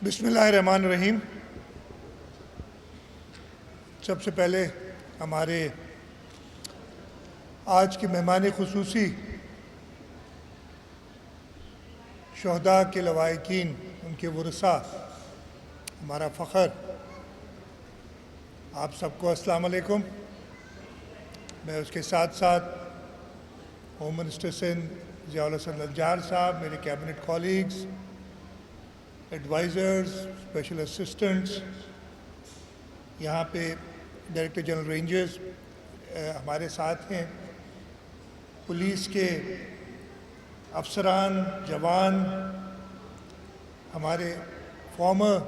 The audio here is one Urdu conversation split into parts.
بسم اللہ الرحمن الرحیم۔ سب سے پہلے ہمارے آج کے مہمان خصوصی شہداء کے لواحقین، ان کے ورثاء، ہمارا فخر، آپ سب کو السلام علیکم۔ میں اس کے ساتھ ساتھ ہوم منسٹر سندھ ضیاء الحسن نجار صاحب، میرے cabinet colleagues, advisers, special assistants, یہاں پہ ڈائریکٹر جنرل رینجرز ہمارے ساتھ ہیں، پولیس کے افسران، جوان، ہمارے فارمر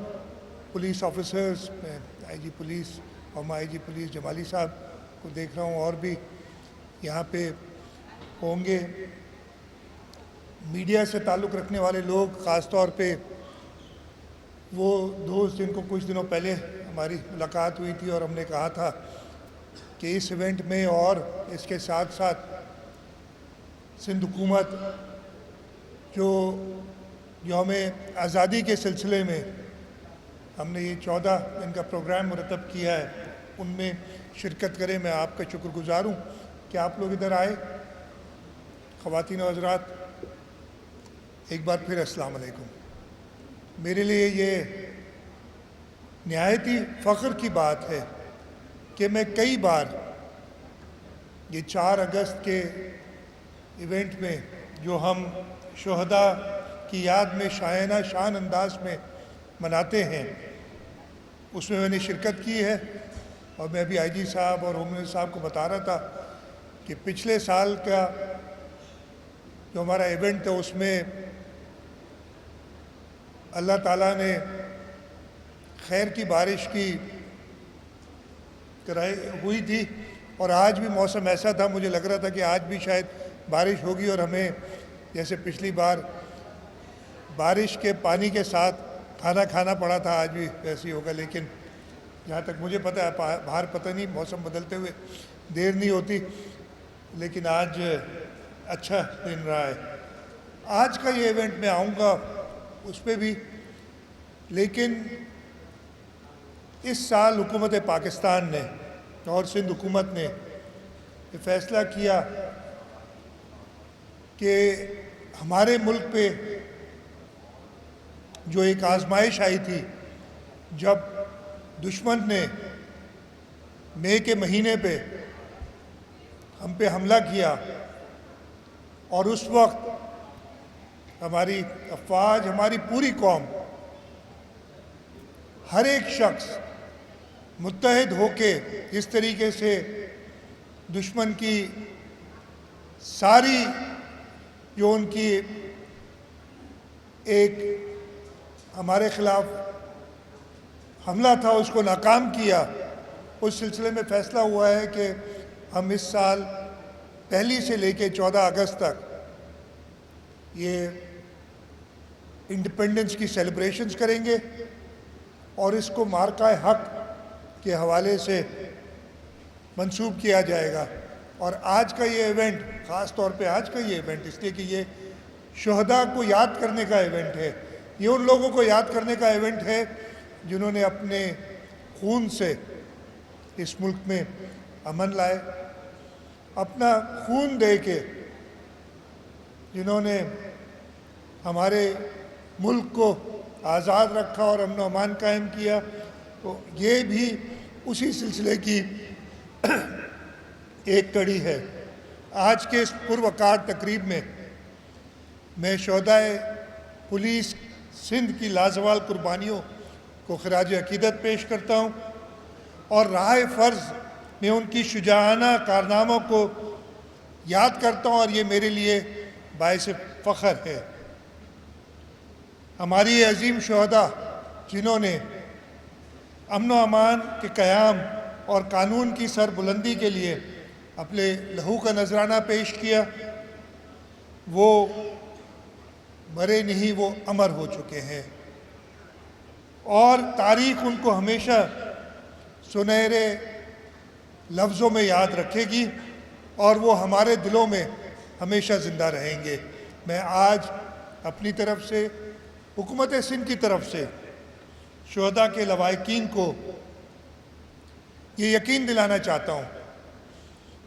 پولیس آفیسرز، میں آئی جی پولیس، فارمر آئی جی پولیس جمالی صاحب کو دیکھ رہا ہوں، اور بھی یہاں پہ ہوں گے۔ میڈیا سے تعلق رکھنے والے لوگ، خاص طور پہ وہ دوست جن کو کچھ دنوں پہلے ہماری ملاقات ہوئی تھی اور ہم نے کہا تھا کہ اس ایونٹ میں اور اس کے ساتھ ساتھ سندھ حکومت جو یوم آزادی کے سلسلے میں ہم نے یہ 14 دن کا پروگرام مرتب کیا ہے، ان میں شرکت کریں۔ میں آپ کا شکر گزار ہوں کہ آپ لوگ ادھر آئے۔ خواتین و حضرات، ایک بار پھر السلام علیکم۔ میرے لیے یہ نہایت ہی فخر کی بات ہے کہ میں کئی بار یہ 4 اگست کے ایونٹ میں جو ہم شہداء کی یاد میں شاعرانہ شان انداز میں مناتے ہیں، اس میں نے شرکت کی ہے، اور میں ابھی آئی جی صاحب اور ہوم منسٹر صاحب کو بتا رہا تھا کہ پچھلے سال کا جو ہمارا ایونٹ تھا اس میں اللہ تعالیٰ نے خیر کی بارش کی ہوئی تھی، اور آج بھی موسم ایسا تھا، مجھے لگ رہا تھا کہ آج بھی شاید بارش ہوگی، اور ہمیں جیسے پچھلی بار بارش کے پانی کے ساتھ کھانا کھانا پڑا تھا، آج بھی ویسے ہی ہوگا۔ لیکن جہاں تک مجھے پتہ ہے، باہر پتہ نہیں، موسم بدلتے ہوئے دیر نہیں ہوتی، لیکن آج اچھا دن رہا ہے۔ آج کا یہ ایونٹ میں آؤں گا اس پہ بھی، لیکن اس سال حکومت پاکستان نے اور سندھ حکومت نے یہ فیصلہ کیا کہ ہمارے ملک پہ جو ایک آزمائش آئی تھی، جب دشمن نے مئی کے مہینے پہ ہم پہ حملہ کیا، اور اس وقت ہماری افواج، ہماری پوری قوم، ہر ایک شخص متحد ہو کے جس طریقے سے دشمن کی ساری جو ان کی ایک ہمارے خلاف حملہ تھا اس کو ناکام کیا، اس سلسلے میں فیصلہ ہوا ہے کہ ہم اس سال 1 سے لے کے 14 اگست تک یہ انڈیپینڈنس کی سیلیبریشنز کریں گے، اور اس کو مارکہ حق کے حوالے سے منسوب کیا جائے گا۔ اور آج کا یہ ایونٹ، خاص طور پہ آج کا یہ ایونٹ، اس لیے کہ یہ شہداء کو یاد کرنے کا ایونٹ ہے، یہ ان لوگوں کو یاد کرنے کا ایونٹ ہے جنہوں نے اپنے خون سے اس ملک میں امن لائے، اپنا خون دے کے جنہوں نے ہمارے ملک کو آزاد رکھا اور امن و امان قائم کیا۔ تو یہ بھی اسی سلسلے کی ایک کڑی ہے۔ آج کے اس پروقار تقریب میں میں شہداء پولیس سندھ کی لازوال قربانیوں کو خراج عقیدت پیش کرتا ہوں، اور راہ فرض میں ان کی شجاعانہ کارناموں کو یاد کرتا ہوں، اور یہ میرے لیے باعث فخر ہے۔ ہماری یہ عظیم شہداء جنہوں نے امن و امان کے قیام اور قانون کی سربلندی کے لیے اپنے لہو کا نذرانہ پیش کیا، وہ مرے نہیں، وہ امر ہو چکے ہیں، اور تاریخ ان کو ہمیشہ سنہرے لفظوں میں یاد رکھے گی، اور وہ ہمارے دلوں میں ہمیشہ زندہ رہیں گے۔ میں آج اپنی طرف سے، حکومت سندھ کی طرف سے شہداء کے لواحقین کو یہ یقین دلانا چاہتا ہوں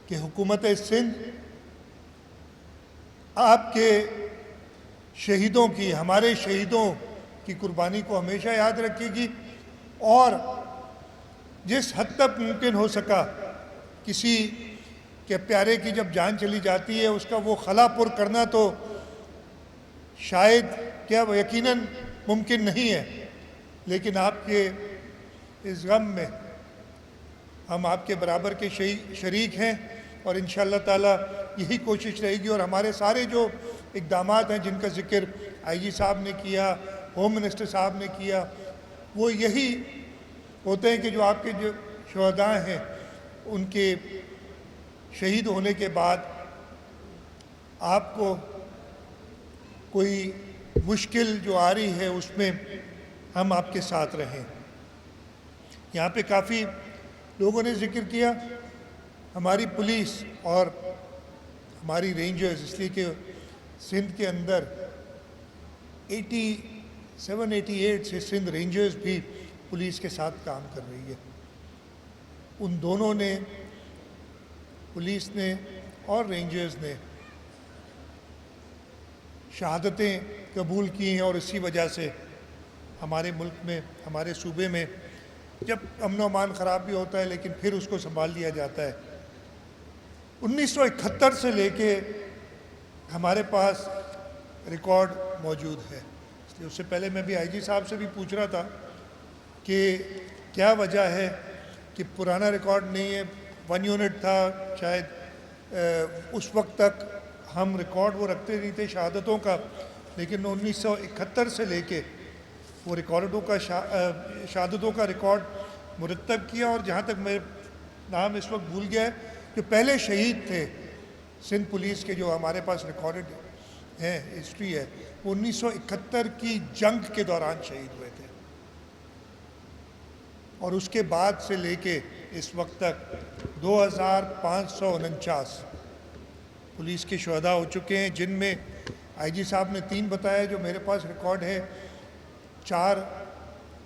کہ حکومت سندھ آپ کے شہیدوں کی، ہمارے شہیدوں کی قربانی کو ہمیشہ یاد رکھے گی، اور جس حد تک ممکن ہو سکا کسی کے پیارے کی جب جان چلی جاتی ہے اس کا وہ خلا پر کرنا تو شاید کیا وہ یقیناً ممکن نہیں ہے، لیکن آپ کے اس غم میں ہم آپ کے برابر کے شریک ہیں، اور انشاءاللہ تعالی یہی کوشش رہے گی، اور ہمارے سارے جو اقدامات ہیں جن کا ذکر آئی جی صاحب نے کیا، ہوم منسٹر صاحب نے کیا، وہ یہی ہوتے ہیں کہ جو آپ کے جو شہداء ہیں ان کے شہید ہونے کے بعد آپ کو کوئی مشکل جو آ رہی ہے اس میں ہم آپ کے ساتھ رہیں۔ یہاں پہ کافی لوگوں نے ذکر کیا ہماری پولیس اور ہماری رینجرز، اس لیے کہ سندھ کے اندر 87-88 سے سندھ رینجرز بھی پولیس کے ساتھ کام کر رہی ہے۔ ان دونوں نے، پولیس نے اور رینجرز نے، شہادتیں قبول کی ہیں، اور اسی وجہ سے ہمارے ملک میں، ہمارے صوبے میں جب امن و امان خراب بھی ہوتا ہے لیکن پھر اس کو سنبھال لیا جاتا ہے۔ 1971 سے لے کے ہمارے پاس ریکارڈ موجود ہے، اس لیے اس سے پہلے میں بھی آئی جی صاحب سے بھی پوچھ رہا تھا کہ کیا وجہ ہے کہ پرانا ریکارڈ نہیں ہے۔ 1 یونٹ تھا شاید، اس وقت تک ہم ریکارڈ وہ رکھتے نہیں تھے شہادتوں کا، لیکن 1971 سے لے کے وہ ریکارڈوں کا شہادتوں کا ریکارڈ مرتب کیا، اور جہاں تک میرے نام اس وقت بھول گیا ہے، جو پہلے شہید تھے سندھ پولیس کے جو ہمارے پاس ریکارڈڈ ہیں، ہسٹری ہے، وہ 1971 کی جنگ کے دوران شہید ہوئے تھے، اور اس کے بعد سے لے کے اس وقت تک 2549 پولیس کے شہداء ہو چکے ہیں، جن میں آئی جی صاحب نے 3 بتایا جو میرے پاس ریکارڈ ہے، 4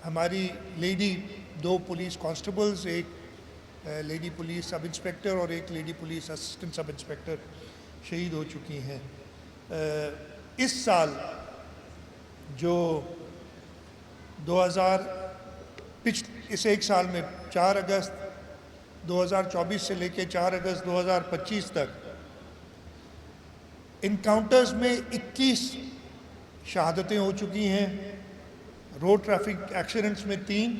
ہماری لیڈی، 2 پولیس کانسٹیبلز، ایک لیڈی پولیس سب انسپیکٹر اور ایک لیڈی پولیس اسسٹنٹ سب انسپیکٹر شہید ہو چکی ہیں۔ اس سال جو اس ایک سال میں 4 اگست 2024 سے لے کے 4 اگست 2025 تک انکاؤنٹرز میں 21 شہادتیں ہو چکی ہیں، روڈ ٹریفک ایکسیڈنٹس میں 3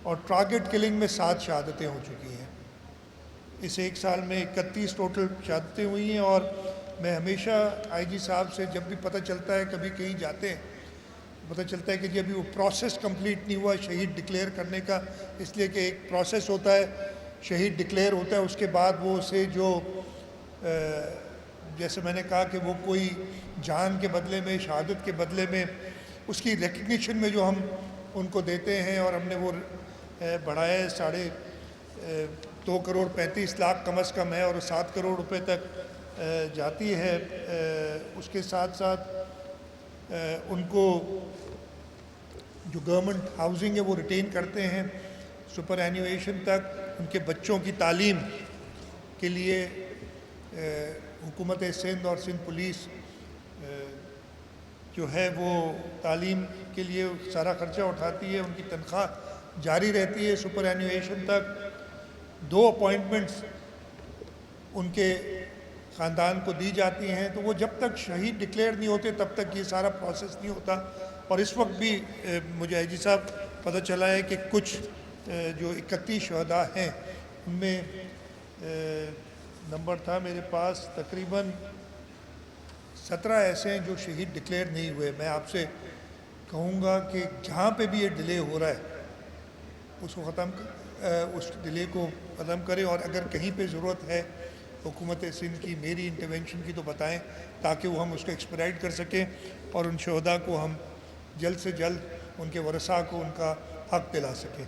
اور ٹارگٹ کلنگ میں 7 شہادتیں ہو چکی ہیں۔ اس ایک سال میں 31 ٹوٹل شہادتیں ہوئی ہیں، اور میں ہمیشہ آئی جی صاحب سے جب بھی پتہ چلتا ہے، کبھی کہیں جاتے ہیں، پتہ چلتا ہے کہ جی ابھی وہ پروسیس کمپلیٹ نہیں ہوا شہید ڈکلیئر کرنے کا، اس لیے کہ ایک پروسیس ہوتا ہے، شہید ڈکلیئر ہوتا ہے، اس کے بعد وہ اسے جو جیسے میں نے کہا کہ وہ کوئی جان کے بدلے میں، شہادت کے بدلے میں، اس کی ریکگنیشن میں جو ہم ان کو دیتے ہیں، اور ہم نے وہ بڑھایا ہے 2 کروڑ 35 لاکھ کم از کم ہے، اور 7 کروڑ روپے تک جاتی ہے۔ اس کے ساتھ ساتھ ان کو جو گورنمنٹ ہاؤسنگ ہے وہ ریٹین کرتے ہیں سپر اینویشن تک، ان کے بچوں کی تعلیم کے لیے حکومت سندھ اور سندھ پولیس جو ہے وہ تعلیم کے لیے سارا خرچہ اٹھاتی ہے، ان کی تنخواہ جاری رہتی ہے سپر اینویشن تک۔ 2 اپوائنٹمنٹس ان کے خاندان کو دی جاتی ہیں، تو وہ جب تک شہید ڈکلیئر نہیں ہوتے تب تک یہ سارا پروسیس نہیں ہوتا۔ اور اس وقت بھی مجھے آئی جی صاحب پتہ چلا ہے کہ کچھ جو 31 شہداء ہیں ان میں نمبر تھا میرے پاس، تقریباً 17 ایسے ہیں جو شہید ڈکلیئر نہیں ہوئے۔ میں آپ سے کہوں گا کہ جہاں پہ بھی یہ ڈیلے ہو رہا ہے اس ڈیلے کو ختم کریں، اور اگر کہیں پہ ضرورت ہے حکومت سندھ کی، میری انٹرونشن کی، تو بتائیں تاکہ وہ ہم اس کو ایکسپیڈائٹ کر سکیں، اور ان شہداء کو ہم جلد سے جلد ان کے ورثاء کو ان کا حق دلا سکیں۔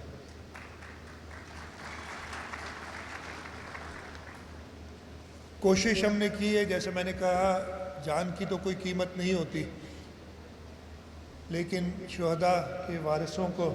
کوشش ہم نے کی ہے، جیسے میں نے کہا جان کی تو کوئی قیمت نہیں ہوتی، لیکن شہداء کے وارثوں کو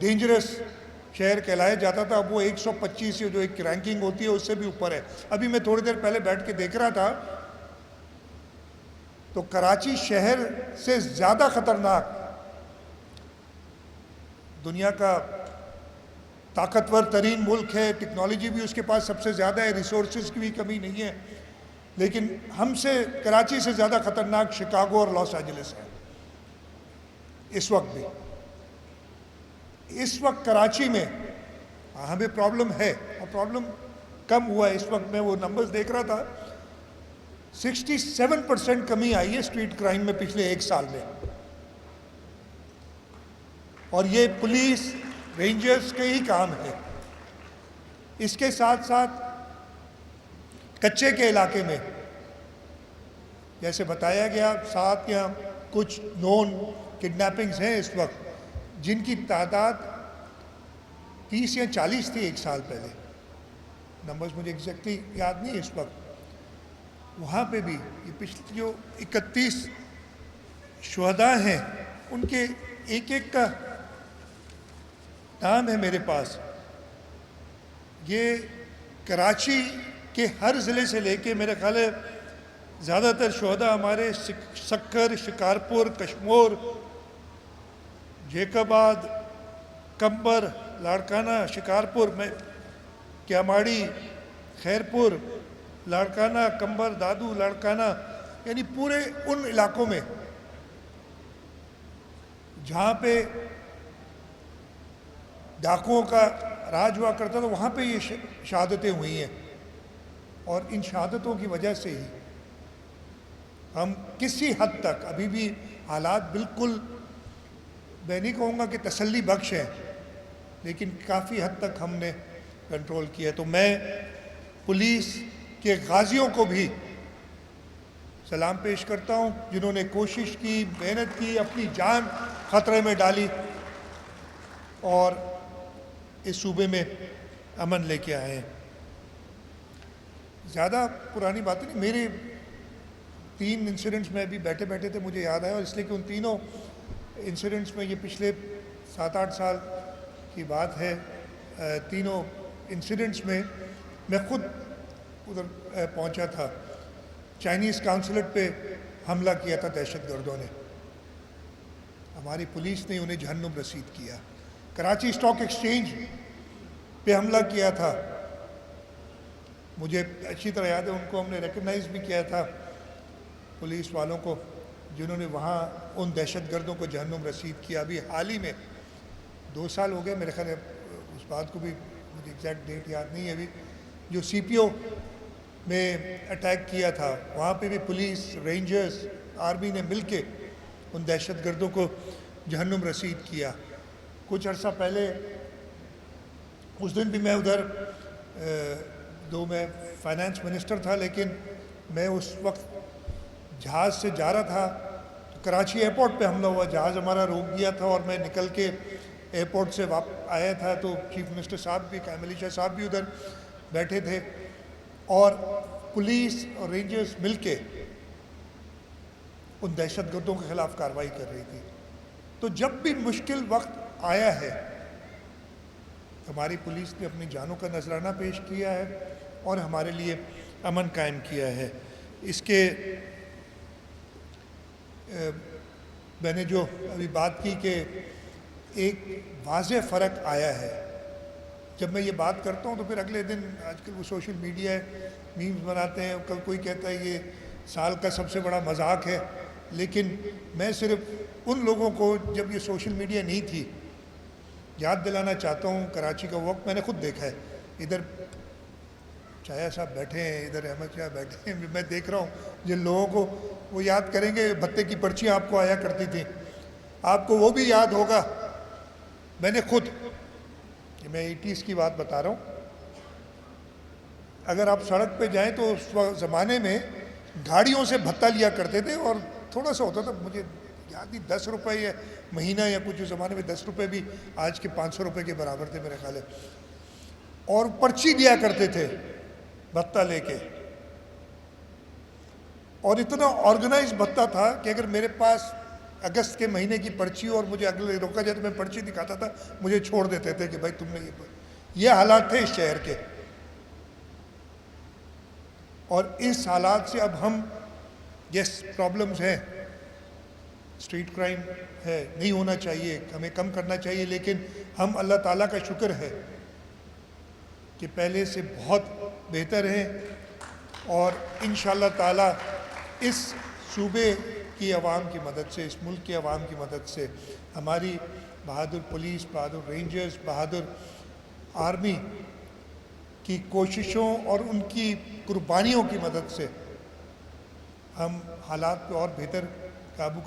ڈینجرس شہر کہلایا جاتا تھا، اب وہ 125 جو ایک رینکنگ ہوتی ہے اس سے بھی اوپر ہے۔ ابھی میں تھوڑی دیر پہلے بیٹھ کے دیکھ رہا تھا تو کراچی شہر سے زیادہ خطرناک، دنیا کا طاقتور ترین ملک ہے، ٹیکنالوجی بھی اس کے پاس سب سے زیادہ ہے، ریسورسز کی بھی کمی نہیں ہے، لیکن ہم سے کراچی سے زیادہ خطرناک شکاگو اور لاس اینجلس ہے اس وقت بھی۔ اس وقت کراچی میں ہمیں پرابلم ہے، اور پرابلم کم ہوا ہے اس وقت۔ میں وہ نمبرز دیکھ رہا تھا، 67% کمی آئی ہے اسٹریٹ کرائم میں پچھلے 1 سال میں، اور یہ پولیس رینجرز کے ہی کام ہے۔ اس کے ساتھ ساتھ کچے کے علاقے میں جیسے بتایا گیا 7 یا کچھ نون کڈنیپنگز ہیں اس وقت، جن کی تعداد 30 یا 40 تھی 1 سال پہلے، نمبرز مجھے ایگزیکٹلی یاد نہیں اس وقت۔ وہاں پہ بھی یہ پچھلے جو 31 شہداء ہیں ان کے ایک ایک کا نام ہے میرے پاس۔ یہ کراچی کے ہر ضلع سے لے کے میرا خیال ہے زیادہ تر شہداء ہمارے سکر، شکارپور، کشمور، جیکب آباد، کمبر، لاڑکانہ، شکارپور میں، کیاماڑی، خیرپور، لاڑکانہ، کمبر، دادو، لاڑکانہ، یعنی پورے ان علاقوں میں جہاں پہ ڈاکوؤں کا راج ہوا کرتا تھا، وہاں پہ یہ شہادتیں ہوئی ہیں، اور ان شہادتوں کی وجہ سے ہی ہم کسی حد تک ابھی بھی حالات بالکل میں نہیں کہوں گا کہ تسلی بخش ہیں، لیکن کافی حد تک ہم نے کنٹرول کیا۔ تو میں پولیس کے غازیوں کو بھی سلام پیش کرتا ہوں، جنہوں نے کوشش کی، محنت کی، اپنی جان خطرے میں ڈالی اور اس صوبے میں امن لے کے آئے ہیں۔ زیادہ پرانی بات نہیں، میرے 3 انسیڈنٹس میں ابھی بیٹھے بیٹھے تھے مجھے یاد آیا، اور اس لیے کہ ان تینوں انسیڈنٹس میں، یہ پچھلے 7-8 سال کی بات ہے، تینوں انسیڈنٹس میں میں خود ادھر پہنچا تھا۔ چائنیز قونصلیٹ پہ حملہ کیا تھا دہشت گردوں نے، ہماری پولیس نے انہیں جہنم رسید کیا۔ کراچی اسٹاک ایکسچینج پہ حملہ کیا تھا، مجھے اچھی طرح یاد ہے، ان کو ہم نے ریکگنائز بھی کیا تھا پولیس والوں کو، جنہوں نے وہاں ان دہشت گردوں کو جہنم رسید کیا۔ ابھی حال ہی میں 2 سال ہو گئے میرے خیال ہے، اس بات کو بھی مجھے ایگزیکٹ ڈیٹ یاد نہیں ہے ابھی، جو سی پی او میں اٹیک کیا تھا، وہاں پہ بھی پولیس، رینجرز، آرمی نے مل کے ان دہشت گردوں کو جہنم رسید کیا۔ کچھ عرصہ پہلے، اس دن بھی میں ادھر میں فائنانس منسٹر تھا، لیکن میں اس وقت جہاز سے جا رہا تھا تو کراچی ایئرپورٹ پہ حملہ ہوا، جہاز ہمارا روک گیا تھا، اور میں نکل کے ایئرپورٹ سے واپس آیا تھا تو چیف منسٹر صاحب بھی، قائم علی شاہ صاحب بھی ادھر بیٹھے تھے، اور پولیس اور رینجرز مل کے ان دہشت گردوں کے خلاف کارروائی کر رہی تھی۔ تو جب بھی مشکل وقت آیا ہے، ہماری پولیس نے اپنی جانوں کا نذرانہ پیش کیا ہے اور ہمارے لیے امن قائم کیا ہے۔ اس کے میں نے جو ابھی بات کی کہ ایک واضح فرق آیا ہے، جب میں یہ بات کرتا ہوں تو پھر اگلے دن، آج کل وہ سوشل میڈیا ہے، میمز بناتے ہیں، کل کوئی کہتا ہے یہ سال کا سب سے بڑا مذاق ہے، لیکن میں صرف ان لوگوں کو، جب یہ سوشل میڈیا نہیں تھی، یاد دلانا چاہتا ہوں کراچی کا وقت میں نے خود دیکھا ہے۔ ادھر چایا صاحب بیٹھے ہیں، ادھر احمد شاہ بیٹھے ہیں، میں دیکھ رہا ہوں جن لوگوں کو وہ یاد کریں گے، بھتے کی پرچیاں آپ کو آیا کرتی تھیں، آپ کو وہ بھی یاد ہوگا۔ میں نے خود، میں 80s کی بات بتا رہا ہوں، اگر آپ سڑک پہ جائیں تو اس زمانے میں گاڑیوں سے بھتہ لیا کرتے تھے، اور تھوڑا سا ہوتا تھا، مجھے یاد نہیں، 10 روپے یا مہینہ یا کچھ، اس زمانے میں 10 روپے بھی آج کے 500 روپے کے برابر تھے میرے خیال ہے، اور پرچی دیا کرتے تھے بھتہ لے کے، اور اتنا آرگنائز بھتہ تھا کہ اگر میرے پاس اگست کے مہینے کی پرچی اور مجھے اگلے روکا جائے تو میں پرچی دکھاتا تھا, مجھے چھوڑ دیتے تھے کہ بھائی تم نے یہ حالات تھے اس شہر کے. اور اس حالات سے اب ہم یس پرابلمز ہیں, اسٹریٹ کرائم ہے, نہیں ہونا چاہیے, ہمیں کم کرنا چاہیے, لیکن ہم اللہ تعالیٰ کا شکر ہے کہ پہلے سے بہت بہتر ہیں. اور انشاءاللہ تعالیٰ اس صوبے کی عوام کی مدد سے, اس ملک کی عوام کی مدد سے, ہماری بہادر پولیس, بہادر رینجرز, بہادر آرمی کی کوششوں اور ان کی قربانیوں کی مدد سے ہم حالات پہ اور بہتر قابو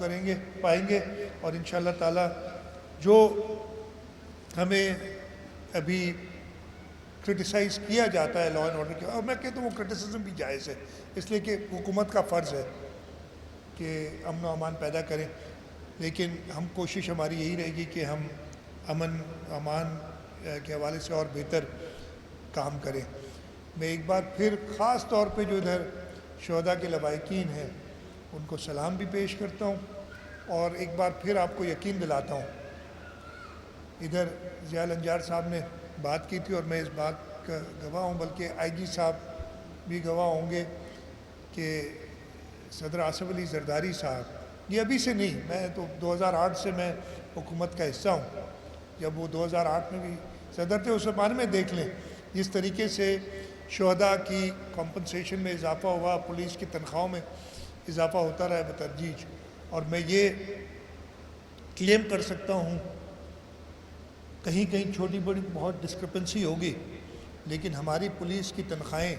پائیں گے. اور انشاءاللہ تعالیٰ جو ہمیں ابھی کرٹیسائز کیا جاتا ہے لا اینڈ آرڈر کے, اور میں کہتا ہوں وہ کرٹیسزم بھی جائز ہے, اس لیے کہ حکومت کا فرض ہے کہ امن و امان پیدا کریں, لیکن ہم کوشش ہماری یہی رہے گی کہ ہم امن امان کے حوالے سے اور بہتر کام کریں. میں ایک بار پھر خاص طور پہ جو ادھر شہداء کے لواحقین ہیں ان کو سلام بھی پیش کرتا ہوں, اور ایک بار پھر آپ کو یقین دلاتا ہوں. ادھر ضیاء الانجار صاحب نے بات کی تھی اور میں اس بات کا گواہ ہوں, بلکہ آئی جی صاحب بھی گواہ ہوں گے کہ صدر آصف علی زرداری صاحب, یہ ابھی سے نہیں, میں تو 2008 سے میں حکومت کا حصہ ہوں, جب وہ 2008 میں بھی صدر تھے. اس زمانے میں دیکھ لیں جس طریقے سے شہداء کی کمپنسیشن میں اضافہ ہوا, پولیس کی تنخواہوں میں اضافہ ہوتا رہا ہے بتدریج. اور میں یہ کلیم کر سکتا ہوں, کہیں کہیں چھوٹی بڑی بہت ڈسکرپنسی ہوگی, لیکن ہماری پولیس کی تنخواہیں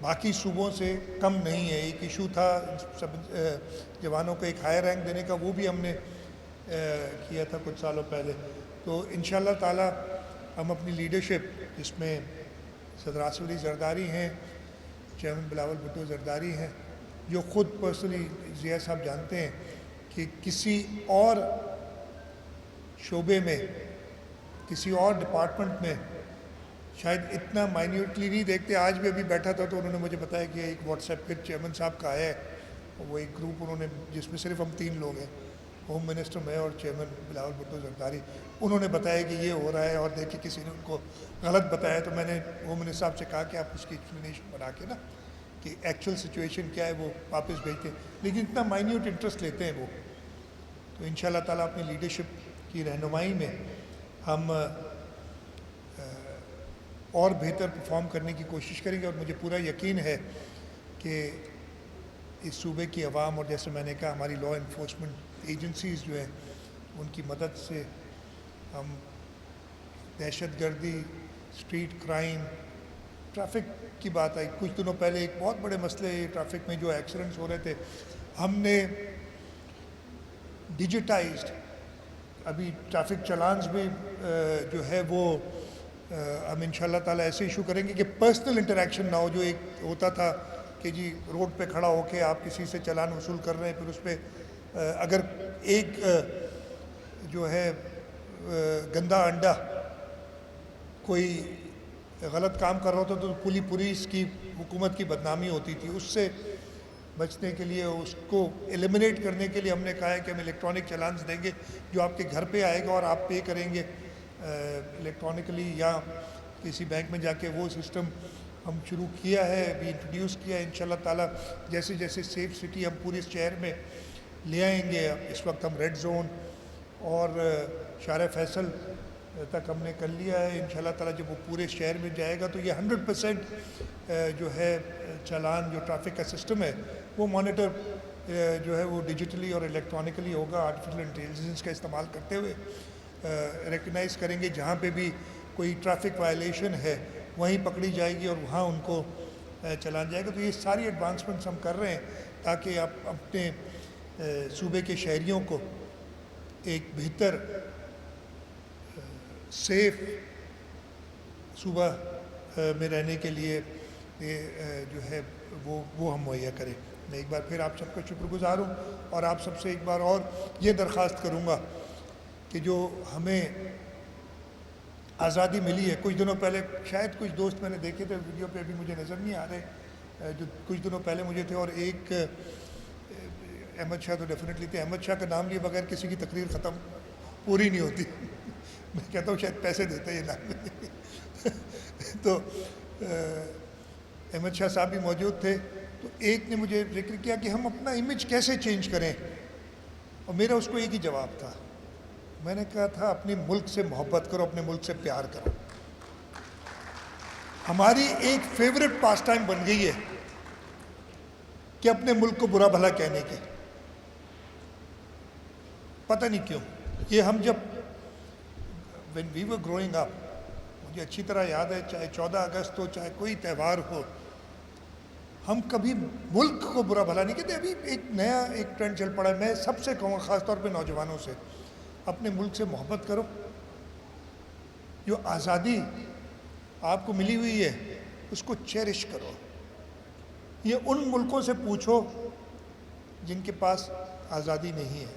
باقی صوبوں سے کم نہیں ہے. ایک ایشو تھا سب جوانوں کو ایک ہائر رینک دینے کا, وہ بھی ہم نے کیا تھا کچھ سالوں پہلے. تو انشاءاللہ تعالی ہم اپنی لیڈرشپ, جس میں صدر آصف علی زرداری ہیں, چیئرمین بلاول بھٹو زرداری ہیں, جو خود پرسنلی ضیاء صاحب جانتے ہیں کہ کسی اور شعبے میں, کسی اور ڈپارٹمنٹ میں شاید اتنا مائنیوٹلی نہیں دیکھتے. آج بھی ابھی بیٹھا تھا تو انہوں نے مجھے بتایا کہ ایک واٹس ایپ پہ چیئرمین صاحب کا آیا ہے, وہ ایک گروپ انہوں نے, جس میں صرف ہم 3 لوگ ہیں, ہوم منسٹر میں اور چیئرمین بلاول بھٹو زرداری, انہوں نے بتایا کہ یہ ہو رہا ہے, اور دیکھیں کسی نے ان کو غلط بتایا. تو میں نے ہوم منسٹر صاحب سے کہا کہ آپ اس کی ایکسپلینیشن بنا کے نا کہ ایکچوئل سچویشن کیا ہے وہ واپس بھیجتے ہیں, لیکن اتنا مائنیوٹ انٹرسٹ لیتے ہیں وہ. تو انشاءاللہ تعالیٰ اپنی لیڈرشپ کی رہنمائی میں ہم اور بہتر پرفارم کرنے کی کوشش کریں گے. اور مجھے پورا یقین ہے کہ اس صوبے کی عوام, اور جیسے میں نے کہا ہماری لا انفورسمنٹ ایجنسیز جو ہیں, ان کی مدد سے ہم دہشت گردی, اسٹریٹ کرائم, ٹریفک کی بات آئی کچھ دنوں پہلے, ایک بہت بڑے مسئلے ٹریفک میں جو ایکسیڈنٹس ہو رہے تھے, ہم نے ڈیجیٹائزڈ ابھی ٹریفک چلانز بھی جو ہے وہ ہم انشاءاللہ تعالیٰ ایسے ایشو کریں گے کہ پرسنل انٹریکشن نہ ہو. جو ایک ہوتا تھا کہ جی روڈ پہ کھڑا ہو کے آپ کسی سے چلان وصول کر رہے ہیں, پھر اس پہ اگر ایک جو ہے گندا انڈا کوئی غلط کام کر رہا ہوتا تو پوری اس کی حکومت کی بدنامی ہوتی تھی. اس سے بچنے کے لیے, اس کو ایلیمنیٹ کرنے کے لیے ہم نے کہا ہے کہ ہم الیکٹرانک چلانز دیں گے جو آپ کے گھر پہ آئے گا اور آپ پے کریں گے الیکٹرانکلی یا کسی بینک میں جا کے. وہ سسٹم ہم شروع کیا ہے, ابھی انٹروڈیوس کیا ہے. انشاءاللہ تعالیٰ جیسے جیسے سیف سٹی ہم پورے شہر میں لے آئیں گے. اس وقت ہم ریڈ زون اور شارع فیصل تک ہم نے کر لیا ہے. انشاءاللہ تعالیٰ جب وہ پورے شہر میں جائے گا تو یہ 100% جو ہے چالان, جو ٹریفک کا سسٹم ہے وہ مانیٹر جو ہے وہ ڈیجیٹلی اور الیکٹرانکلی ہوگا. آرٹیفیشل انٹیلیجنس کا استعمال کرتے ہوئے ریکگنائز کریں گے جہاں پہ بھی کوئی ٹریفک وائلیشن ہے وہیں پکڑی جائے گی اور وہاں ان کو چلان جائے گا. تو یہ ساری ایڈوانسمنٹس ہم کر رہے ہیں تاکہ آپ اپنے صوبے کے شہریوں کو ایک بہتر سیف صوبہ میں رہنے کے لیے جو ہے وہ ہم مہیا کریں. میں ایک بار پھر آپ سب کا شکر گزار ہوں, اور آپ سب سے ایک بار اور یہ درخواست کروں گا کہ جو ہمیں آزادی ملی ہے, کچھ دنوں پہلے شاید کچھ دوست میں نے دیکھے تھے ویڈیو پہ, ابھی مجھے نظر نہیں آ رہے, جو کچھ دنوں پہلے مجھے تھے, اور ایک احمد شاہ تو ڈیفینیٹلی تھے. احمد شاہ کا نام لیے بغیر کسی کی تقریر ختم پوری نہیں ہوتی. میں کہتا ہوں شاید پیسے دیتے یہ نام. تو احمد شاہ صاحب بھی موجود تھے. تو ایک نے مجھے ذکر کیا کہ ہم اپنا امیج کیسے چینج کریں, اور میرا اس کو ایک ہی جواب تھا. میں نے کہا تھا اپنے ملک سے محبت کرو, اپنے ملک سے پیار کرو. ہماری ایک فیوریٹ پاس ٹائم بن گئی ہے کہ اپنے ملک کو برا بھلا کہنے کے. پتہ نہیں کیوں. یہ ہم جب when we were growing up, مجھے اچھی طرح یاد ہے, چاہے 14 اگست ہو, چاہے کوئی تہوار ہو, ہم کبھی ملک کو برا بھلا نہیں کہتے. ابھی ایک نیا ایک ٹرینڈ چل پڑا ہے. میں سب سے کہوں گا, خاص طور پہ نوجوانوں سے, اپنے ملک سے محبت کرو. جو آزادی آپ کو ملی ہوئی ہے اس کو چیرش کرو. یہ ان ملکوں سے پوچھو جن کے پاس آزادی نہیں ہے.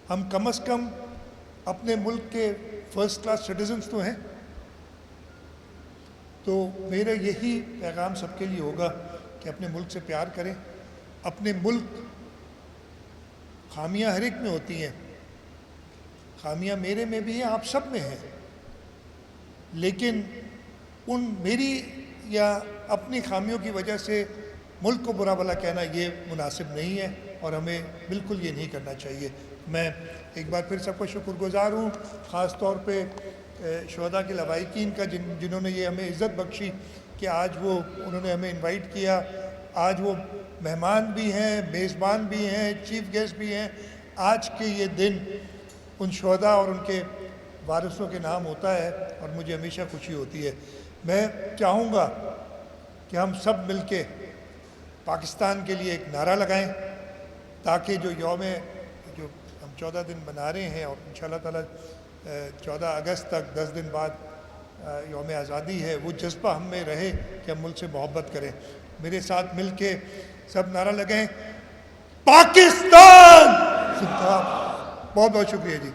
ہم کم از کم اپنے ملک کے فرسٹ کلاس سٹیزنز تو ہیں. تو میرا یہی پیغام سب کے لیے ہوگا کہ اپنے ملک سے پیار کریں. اپنے ملک, خامیاں ہر ایک میں ہوتی ہیں, خامیاں میرے میں بھی ہیں, آپ سب میں ہیں, لیکن ان میری یا اپنی خامیوں کی وجہ سے ملک کو برا بھلا کہنا یہ مناسب نہیں ہے, اور ہمیں بالکل یہ نہیں کرنا چاہیے. میں ایک بار پھر سب کو شکر گزار ہوں, خاص طور پہ شہداء کے لواحقین کا جنہوں نے یہ ہمیں عزت بخشی کہ آج وہ انہوں نے ہمیں انوائٹ کیا. آج وہ مہمان بھی ہیں, میزبان بھی ہیں, چیف گیسٹ بھی ہیں. آج کے یہ دن ان شہداء اور ان کے وارثوں کے نام ہوتا ہے, اور مجھے ہمیشہ خوشی ہوتی ہے. میں چاہوں گا کہ ہم سب مل کے پاکستان کے لیے ایک نعرہ لگائیں, تاکہ جو جو ہم 14 دن منا رہے ہیں, اور انشاءاللہ تعالی 14 اگست تک 10 دن بعد یوم آزادی ہے, وہ جذبہ ہم میں رہے کہ ہم ملک سے محبت کریں. میرے ساتھ مل کے سب نعرہ لگائیں, پاکستان زندہ باد. بہت بہت شکریہ جی.